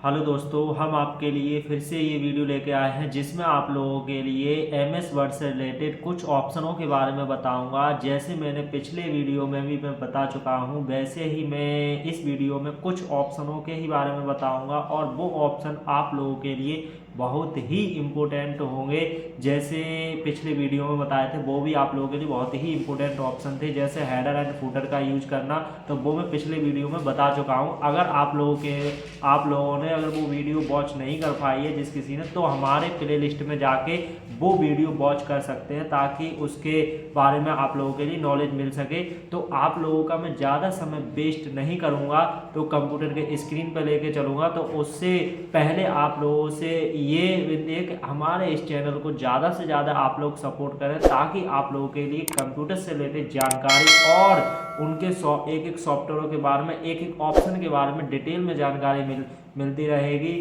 Hello दोस्तों, हम आपके लिए फिर से ये वीडियो लेके आए हैं जिसमें आप लोगों के लिए एमएस वर्ड से रिलेटेड कुछ ऑप्शनों के बारे में बताऊंगा। जैसे मैंने पिछले वीडियो में भी मैं बता चुका हूं, वैसे ही मैं इस वीडियो में कुछ ऑप्शनों के ही बारे में बताऊंगा और वो ऑप्शन आप लोगों के लिए बहुत ही इम्पोर्टेंट होंगे। जैसे पिछले वीडियो में बताए थे वो भी आप लोगों के लिए बहुत ही इम्पोर्टेंट ऑप्शन थे, जैसे हेडर एंड फुटर का यूज करना, तो वो मैं पिछले वीडियो में बता चुका हूं। अगर आप लोगों ने अगर वो वीडियो वॉच नहीं कर पाई है जिस किसी ने, तो हमारे प्ले लिस्ट में जाके वो वीडियो वॉच कर सकते हैं ताकि उसके बारे में आप लोगों के लिए नॉलेज मिल सके। तो आप लोगों का मैं ज़्यादा समय वेस्ट नहीं करूँगा, तो कंप्यूटर के स्क्रीन पर लेके चलूँगा। तो उससे पहले आप लोगों से ये एक हमारे इस चैनल को ज़्यादा से ज़्यादा आप लोग सपोर्ट करें ताकि आप लोगों के लिए कंप्यूटर से रिलेटेड जानकारी और उनके एक एक सॉफ्टवेयरों के बारे में, एक एक ऑप्शन के बारे में डिटेल में जानकारी मिलती रहेगी।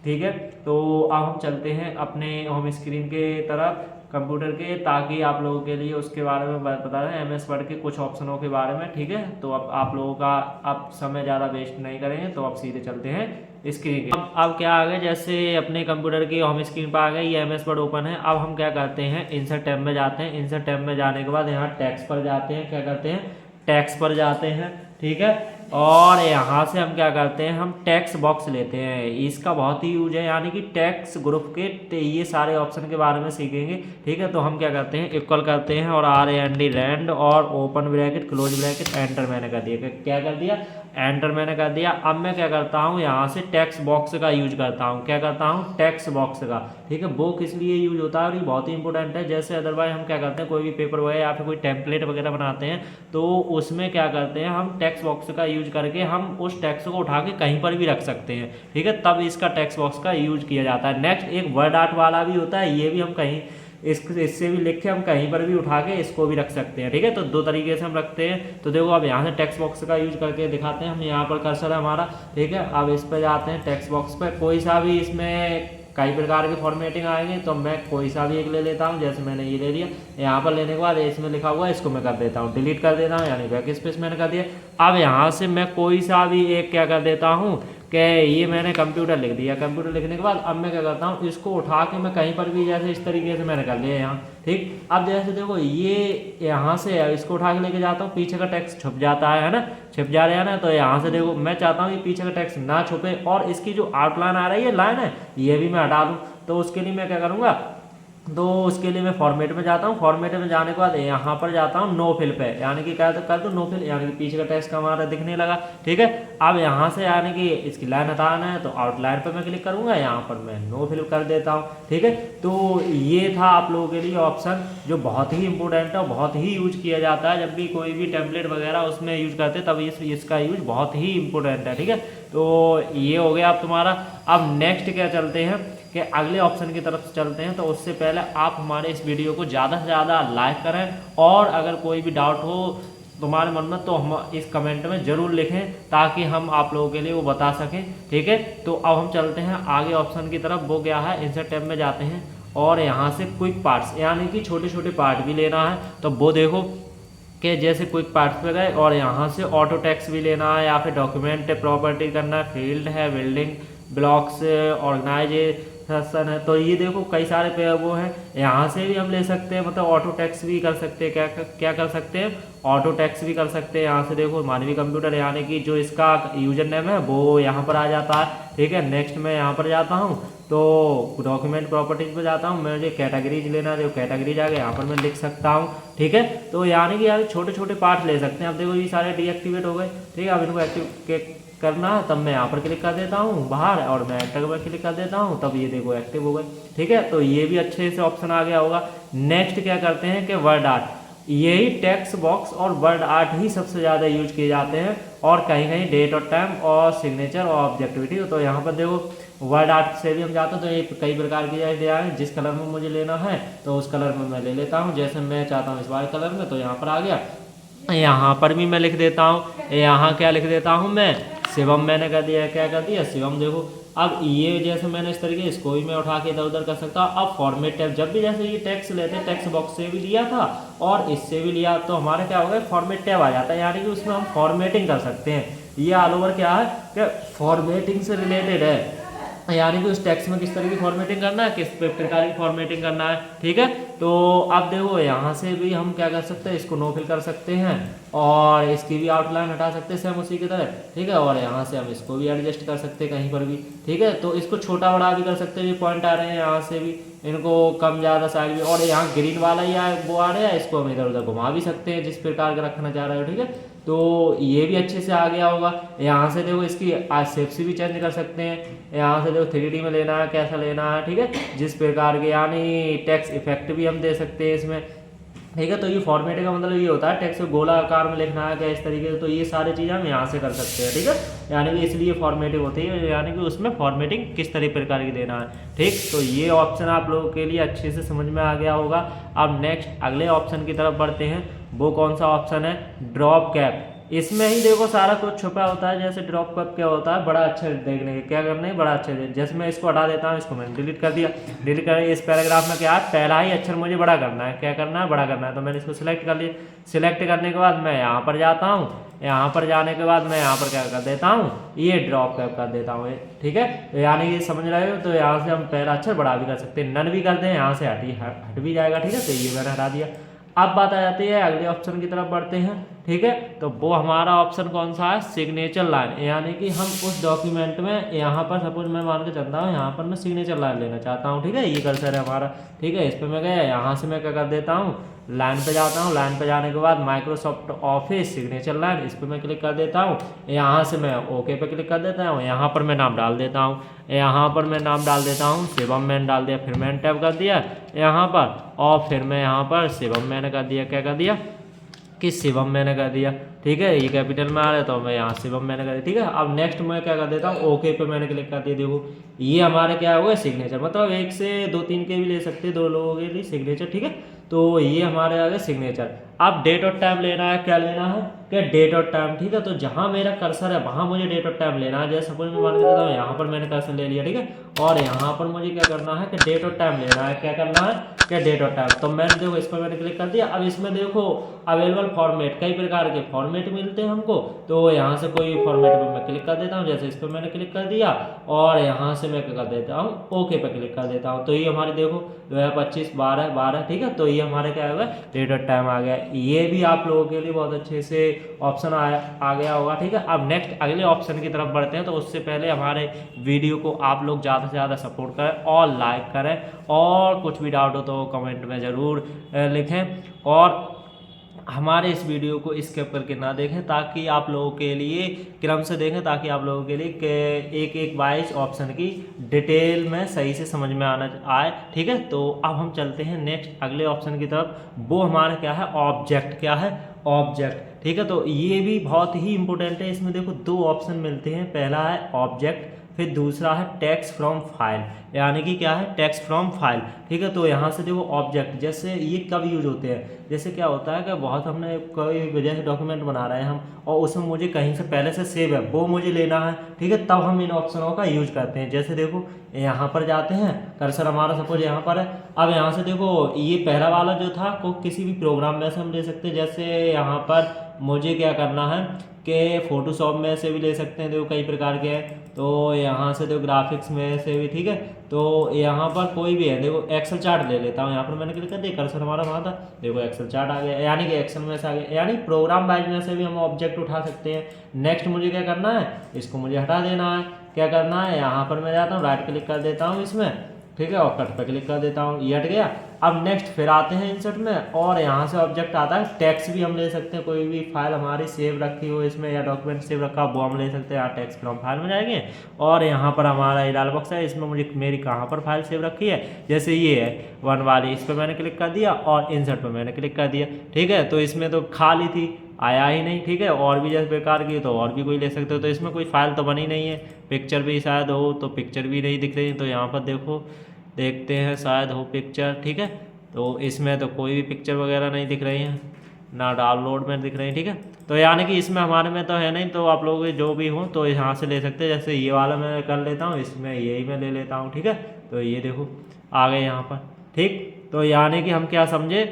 ठीक है, तो अब हम चलते हैं अपने होम स्क्रीन के तरफ कंप्यूटर के, ताकि आप लोगों के लिए उसके बारे में बता रहे हैं एमएस वर्ड के कुछ ऑप्शनों के बारे में। ठीक है, तो अब आप लोगों का अब समय ज़्यादा वेस्ट नहीं करेंगे, तो अब सीधे चलते हैं स्क्रीन के। अब क्या आ गए, जैसे अपने कंप्यूटर की होम स्क्रीन पर आ गए, ये एमएस वर्ड ओपन है। अब हम क्या करते हैं, इंसर्ट टैब में जाते हैं। इंसर्ट टैब में जाने के बाद यहाँ टैक्स पर जाते हैं, क्या करते हैं, टैक्स पर जाते हैं। ठीक है, और यहाँ से हम क्या करते हैं, हम टैक्स बॉक्स लेते हैं। इसका बहुत ही यूज है, यानी कि टैक्स ग्रुप के ये सारे ऑप्शन के बारे में सीखेंगे। ठीक है, तो हम क्या करते हैं, इक्वल करते हैं और RAND और open bracket close bracket enter मैंने कर दिया। क्या कर दिया, एंटर मैंने कर दिया। अब मैं क्या करता हूँ, यहाँ से टेक्स्ट बॉक्स का यूज करता हूँ। क्या करता हूँ, टेक्स्ट बॉक्स का। ठीक है, वो किस लिए यूज होता है और ये बहुत ही इंपॉर्टेंट है। जैसे अदरवाइज हम क्या करते हैं, कोई भी पेपर वगैरह या फिर कोई टेम्पलेट वगैरह बनाते हैं, तो उसमें क्या करते हैं, हम टेक्स्ट बॉक्स का यूज करके हम उस टेक्स्ट को उठा के कहीं पर भी रख सकते हैं। ठीक है, तब इसका टेक्स्ट बॉक्स का यूज किया जाता है। नेक्स्ट एक वर्ड आर्ट वाला भी होता है, ये भी हम कहीं इससे भी लिख के हम कहीं पर भी उठा के इसको भी रख सकते हैं। ठीक है, तो दो तरीके से हम रखते हैं। तो देखो अब यहाँ से टेक्स्ट बॉक्स का यूज करके दिखाते हैं। हम यहाँ पर कर्सर है हमारा। ठीक है, अब इस पर जाते हैं टेक्स्ट बॉक्स पर, कोई सा भी इसमें कई प्रकार की फॉर्मेटिंग आएंगे, तो मैं कोई सा भी एक ले लेता हूँ। जैसे मैंने ये ले लिया, यहाँ पर लेने के बाद इसमें लिखा हुआ है, इसको मैं कर देता हूँ, डिलीट कर देता हूँ, यानी बैक स्पेस मैंने कर दिया। अब यहाँ से मैं कोई सा भी एक क्या कर देता हूँ कि ये मैंने कंप्यूटर लिख दिया। कंप्यूटर लिखने के बाद अब मैं क्या करता हूँ, इसको उठा के मैं कहीं पर भी, जैसे इस तरीके से मैंने कर लिया यहाँ। ठीक, अब जैसे देखो ये यहाँ से इसको उठा के लेके जाता हूँ, पीछे का टेक्स्ट छुप जाता है ना, छुप जा रहा है ना। तो यहाँ से देखो मैं चाहता हूँ ये पीछे का टेक्स्ट ना छुपे और इसकी जो आउटलाइन आ रही है, लाइन है, ये भी मैं हटा दूँ। तो उसके लिए मैं क्या करूँगा, तो उसके लिए मैं फॉर्मेट में जाता हूँ। फॉर्मेट में जाने के बाद यहाँ पर जाता हूँ नो फिल पे, यानी कि क्या कर दूँ, नो फिल, यानी कि पीछे का टेक्स्ट का हमारा दिखने लगा। ठीक है, अब यहाँ से यानी कि इसकी लाइन हटाना है, तो आउटलाइन पर मैं क्लिक करूँगा, यहाँ पर मैं नो फिल कर देता हूँ। ठीक है, तो ये था आप लोगों के लिए ऑप्शन जो बहुत ही इंपॉर्टेंट है और बहुत ही यूज किया जाता है। जब भी कोई भी टेम्पलेट वगैरह उसमें यूज करते हैं तब इसका यूज बहुत ही इंपॉर्टेंट है। ठीक है, तो ये हो गया अब तुम्हारा। अब नेक्स्ट क्या चलते हैं कि अगले ऑप्शन की तरफ चलते हैं। तो उससे पहले आप हमारे इस वीडियो को ज़्यादा से ज़्यादा लाइक करें, और अगर कोई भी डाउट हो तुम्हारे मन में तो हम इस कमेंट में ज़रूर लिखें ताकि हम आप लोगों के लिए वो बता सकें। ठीक है, तो अब हम चलते हैं आगे ऑप्शन की तरफ। वो क्या है, इंसर्ट टैब में जाते हैं और यहाँ से क्विक पार्ट्स, यानी कि छोटे छोटे पार्ट भी लेना है। तो वो देखो कि जैसे क्विक पार्ट्स पे गए और यहाँ से ऑटो टेक्स्ट भी लेना है, या फिर डॉक्यूमेंट प्रॉपर्टी करना है, फील्ड है, बिल्डिंग ब्लॉक्स, ऑर्गेनाइजेशन है। तो ये देखो कई सारे पे वो हैं, यहाँ से भी हम ले सकते हैं, मतलब ऑटो टेक्स्ट भी कर सकते हैं। क्या कर सकते हैं, ऑटो टेक्स्ट भी कर सकते हैं। यहाँ से देखो मानवी कंप्यूटर, यानी कि जो इसका यूजर नेम है वो यहाँ पर आ जाता है। ठीक है, नेक्स्ट मैं यहाँ पर जाता हूँ, तो डॉक्यूमेंट प्रॉपर्टीज पे जाता हूँ, मुझे कैटेगरीज लेना है, जो कैटेगरीज आ गए यहाँ पर मैं लिख सकता हूँ। ठीक है, तो यानी कि यार छोटे छोटे पार्ट ले सकते हैं। अब देखो ये सारे डीएक्टिवेट हो गए। ठीक है, अब इनको एक्टिव करना है, तब मैं यहाँ पर क्लिक कर देता हूँ बाहर, और मैं एक्टिव पर क्लिक कर देता हूँ, तब ये देखो एक्टिव हो गए। ठीक है, तो ये भी अच्छे से ऑप्शन आ गया होगा। नेक्स्ट क्या करते हैं कि वर्ड आर्ट, यही टेक्स्ट बॉक्स और वर्ड आर्ट ही सबसे ज़्यादा यूज किए जाते हैं, और कहीं कहीं डेट और टाइम और सिग्नेचर और ऑब्जेक्टिविटी। तो यहाँ पर देखो वर्ड आर्ट से भी हम जाते हैं, तो ये कई प्रकार की दिया है, जिस कलर में मुझे लेना है तो उस कलर में मैं ले लेता हूँ। जैसे मैं चाहता हूँ इस वाले कलर में, तो यहाँ पर आ गया, यहाँ पर भी मैं लिख देता हूँ। यहाँ क्या लिख देता हूँ मैं, शिवम मैंने कर दिया। क्या कर दिया, शिवम। देखो अब ये जैसे मैंने इस तरीके इसको भी मैं उठा के इधर उधर कर सकता हूँ। अब फॉर्मेट टैब, जब भी जैसे ये टेक्स्ट लेते हैं, टेक्स्ट बॉक्स से भी लिया था और इससे भी लिया, तो हमारा क्या होगा, फॉर्मेट टैब आ जाता है, यानी कि उसमें हम फॉर्मेटिंग कर सकते हैं। ये ऑल ओवर क्या है कि फॉर्मेटिंग से रिलेटेड है। यानी कि उस टेक्स्ट में किस तरह की फॉर्मेटिंग करना है, किस प्रकार की फॉर्मेटिंग करना है। ठीक है, तो अब देखो यहाँ से भी हम क्या कर सकते हैं, इसको नो फिल कर सकते हैं और इसकी भी आउटलाइन हटा सकते हैं सेम उसी की तरह। ठीक है, और यहाँ से हम इसको भी एडजस्ट कर सकते हैं कहीं पर भी। ठीक है, तो इसको छोटा बड़ा भी कर सकते हैं, ये पॉइंट आ रहे हैं यहाँ से भी, इनको कम ज़्यादा साइज भी, और यहाँ ग्रीन वाला या वो आ रहा है, इसको हम इधर उधर घुमा भी सकते हैं जिस प्रकार का रखना चाह रहे हो। ठीक है, तो ये भी अच्छे से आ गया होगा। यहाँ से देखो इसकी शेप से भी चेंज कर सकते हैं, यहाँ से देखो 3D में लेना है कैसा लेना है। ठीक है, जिस प्रकार के यानी टेक्स्ट इफेक्ट भी हम दे सकते हैं इसमें। ठीक है, तो ये फॉर्मेटिंग का मतलब ये होता है टेक्स्ट को गोला आकार में लिखना है क्या इस तरीके से, तो ये सारी चीज़ें हम यहाँ से कर सकते हैं। ठीक है, यानी कि इसलिए फॉर्मेटिंग होती है, यानी कि उसमें फॉर्मेटिंग किस तरह प्रकार की देना है। ठीक, तो ये ऑप्शन आप लोगों के लिए अच्छे से समझ में आ गया होगा। अब नेक्स्ट अगले ऑप्शन की तरफ बढ़ते हैं। वो कौन सा ऑप्शन है, ड्रॉप कैप। इसमें ही देखो सारा कुछ छुपा होता है। जैसे ड्रॉप कैप क्या होता है, बड़ा अक्षर देखने के क्या करना है, बड़ा अक्षर। जैसे मैं इसको हटा देता हूँ, इसको मैंने डिलीट कर दिया। डिलीट कर इस पैराग्राफ में क्या है, पहला ही अक्षर मुझे बड़ा करना है, क्या करना है, बड़ा करना है। तो मैंने इसको सिलेक्ट कर लिया। सिलेक्ट करने के बाद मैं यहाँ पर जाता हूँ, यहाँ पर जाने के बाद मैं यहाँ पर क्या कर देता हूँ, ये ड्रॉप कैप कर देता हूँ। ठीक है, यानी कि समझ रहे हो, तो यहाँ से हम पहला अक्षर बड़ा भी कर सकते हैं, नन भी कर दें, यहाँ से हट भी जाएगा। ठीक है, तो ये मैंने हटा दिया। अब बात आ जाती है अगले ऑप्शन की तरफ बढ़ते हैं। ठीक है, तो वो हमारा ऑप्शन कौन सा है, सिग्नेचर लाइन। यानी कि हम उस डॉक्यूमेंट में यहाँ पर सपोज मैं मान के चलता हूँ, यहाँ पर मैं सिग्नेचर लाइन लेना चाहता हूँ। ठीक है, ये कर्सर है हमारा। ठीक है, इस पर मैं गया, यहाँ से मैं क्या कर देता हूँ, लाइन पे जाता हूँ। लाइन पे जाने के बाद माइक्रोसॉफ्ट ऑफिस सिग्नेचर लाइन, इस पर मैं क्लिक कर देता हूँ। यहाँ से मैं ओके पे क्लिक कर देता हूँ। यहाँ पर मैं नाम डाल देता हूँ, यहाँ पर मैं नाम डाल देता हूँ शिवम मैंने डाल दिया, फिर मैंने टैप कर दिया यहाँ पर, और फिर मैं यहाँ पर शिवम मैंने कर दिया, क्या कर दिया कि शिवम मैंने कर दिया। ठीक है, ये कैपिटल में आ रहा है तो मैं यहाँ शिवम मैंने कर दिया। ठीक है, अब नेक्स्ट मैं क्या कर देता हूँ, ओके पे मैंने क्लिक कर दिया। देखो ये हमारे क्या हुआ, सिग्नेचर। मतलब एक से 2-3 के भी ले सकते हैं, 2 लोगों के लिए सिग्नेचर। ठीक है, तो ये हमारे आ गए सिग्नेचर। अब डेट और टाइम लेना है, क्या लेना है, क्या डेट और टाइम। ठीक है, तो जहाँ मेरा कर्सर है वहाँ मुझे डेट और टाइम लेना है। जैसे सपोज मैं मान के देता हूँ, यहाँ पर मैंने कर्सर ले लिया। ठीक है, और यहाँ पर मुझे क्या करना है कि डेट और टाइम लेना है, क्या करना है, क्या डेट और टाइम। तो मैंने देखो इस पर मैंने क्लिक कर दिया। अब इसमें देखो अवेलेबल फॉर्मेट, कई प्रकार के फॉर्मेट मिलते हैं हमको, तो यहाँ से कोई फॉर्मेट पर मैं क्लिक कर देता हूँ। जैसे इस पर मैंने क्लिक कर दिया और यहाँ से मैं क्या कर देता हूँ, ओके पर क्लिक कर देता हूँ। तो ये हमारे देखो 2025-12-12। ठीक है, तो ये हमारे क्या होगा, डेट और टाइम आ गया। ये भी आप लोगों के लिए बहुत अच्छे से ऑप्शन आ गया होगा। ठीक है, अब नेक्स्ट अगले ऑप्शन की तरफ बढ़ते हैं। तो उससे पहले हमारे वीडियो को आप लोग ज़्यादा से ज़्यादा सपोर्ट करें और लाइक करें, और कुछ भी डाउट हो तो कमेंट में ज़रूर लिखें, और हमारे इस वीडियो को स्किप करके ना देखें, ताकि आप लोगों के लिए क्रम से देखें, ताकि आप लोगों के लिए एक एक वाइज ऑप्शन की डिटेल में सही से समझ में आना आए। ठीक है, तो अब हम चलते हैं नेक्स्ट अगले ऑप्शन की तरफ। वो हमारा क्या है, ऑब्जेक्ट। क्या है, ऑब्जेक्ट। ठीक है, तो ये भी बहुत ही इंपॉर्टेंट है। इसमें देखो 2 ऑप्शन मिलते हैं, पहला है ऑब्जेक्ट, फिर दूसरा है टेक्स्ट फ्रॉम फाइल। यानी कि क्या है, टेक्स्ट फ्रॉम फाइल। ठीक है, तो यहाँ से देखो ऑब्जेक्ट, जैसे ये कब यूज होते हैं, जैसे क्या होता है कि बहुत हमने कोई वजह से डॉक्यूमेंट बना रहे हैं हम, और उसमें मुझे कहीं से पहले से सेव है, वो मुझे लेना है। ठीक है, तब हम इन ऑप्शनों का यूज करते हैं। जैसे देखो यहाँ पर जाते हैं, कर्सर हमारा सपोज यहाँ पर है। अब यहाँ से देखो ये पहला वाला जो था को किसी भी प्रोग्राम में से हम ले सकते हैं। जैसे यहाँ पर मुझे क्या करना है कि फोटोशॉप में से भी ले सकते हैं, देखो कई प्रकार के हैं। तो यहाँ से देखो ग्राफिक्स में से भी। ठीक है, तो यहाँ पर कोई भी है, देखो एक्सेल चार्ट ले लेता हूँ। यहाँ पर मैंने क्लिक कर दिया, कर्सर हमारा वहाँ था, देखो एक्सेल चार्ट आ गया, यानी कि एक्सेल में से आ गया। यानी प्रोग्राम वाइज में से भी हम ऑब्जेक्ट उठा सकते हैं। नेक्स्ट मुझे क्या करना है, इसको मुझे हटा देना है। क्या करना है, यहाँ पर मैं जाता हूँ, राइट क्लिक कर देता हूँ इसमें। ठीक है, और कट पर क्लिक कर देता हूँ, ये हट गया। अब नेक्स्ट फिर आते हैं इंसर्ट में, और यहाँ से ऑब्जेक्ट आता है टेक्स्ट भी हम ले सकते हैं। कोई भी फाइल हमारी सेव रखी हो इसमें, या डॉक्यूमेंट सेव रखा हो, वो हम ले सकते हैं। यहाँ टेक्स्ट फ्रॉम फाइल में जाएंगे, और यहाँ पर हमारा ये लाल बॉक्स है, इसमें मुझे मेरी कहाँ पर फाइल सेव रखी है, जैसे ये है 1 वाली, इस पर मैंने क्लिक कर दिया और इंसर्ट पर मैंने क्लिक कर दिया। ठीक है, तो इसमें तो खाली थी, आया ही नहीं। ठीक है, और भी जैसे बेकार की तो और भी कोई ले सकते हो। तो इसमें कोई फाइल तो बनी नहीं है, पिक्चर भी शायद हो, तो पिक्चर भी नहीं दिख रही। तो यहाँ पर देखो, देखते हैं शायद हो पिक्चर। ठीक है, तो इसमें तो कोई भी पिक्चर वगैरह नहीं दिख रही है, ना डाउनलोड में दिख रही है। ठीक है, तो यानी कि इसमें हमारे में तो है नहीं, तो आप लोग जो भी हो तो यहाँ से ले सकते हैं। जैसे ये वाला मैं कर लेता हूँ, इसमें यही मैं ले लेता हूँ। ठीक है, तो ये देखो आ गए यहाँ पर। ठीक, तो यानी कि हम क्या समझे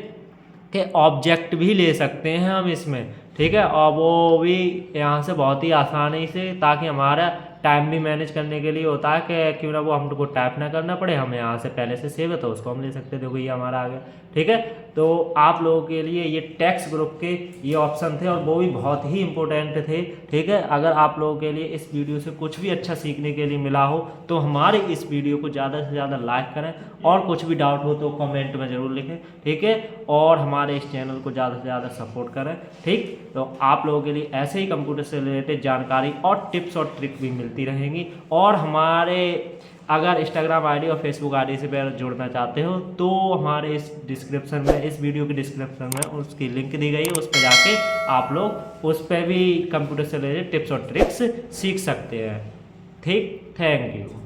कि ऑब्जेक्ट भी ले सकते हैं हम इसमें। ठीक है, और वो भी यहाँ से बहुत ही आसानी से, ताकि हमारा टाइम भी मैनेज करने के लिए होता है कि क्यों ना वो हमको टाइप ना करना पड़े, हमें यहाँ से पहले से सेव है तो उसको हम ले सकते हैं। देखो ये हमारा आ गया, ठीक है। तो आप लोगों के लिए ये टेक्स्ट ग्रुप के ये ऑप्शन थे और वो भी बहुत ही इंपॉर्टेंट थे, ठीक है। अगर आप लोगों के लिए इस वीडियो से कुछ भी अच्छा सीखने के लिए मिला हो तो हमारे इस वीडियो को ज़्यादा से ज़्यादा लाइक करें, और कुछ भी डाउट हो तो कमेंट में ज़रूर लिखें, ठीक है। और हमारे इस चैनल को ज़्यादा से ज़्यादा सपोर्ट करें, ठीक। तो आप लोगों के लिए ऐसे ही कंप्यूटर से रिलेटेड जानकारी और टिप्स और ट्रिक भी मिलती रहेंगी। और हमारे अगर इंस्टाग्राम आईडी और फेसबुक आईडी से जुड़ना चाहते हो तो हमारे इस डिस्क्रिप्शन में, इस वीडियो के डिस्क्रिप्शन में उसकी लिंक दी गई है, उस पर जाके आप लोग उस पर भी कंप्यूटर से रिलेटेड टिप्स और ट्रिक्स सीख सकते हैं, ठीक। Thank you.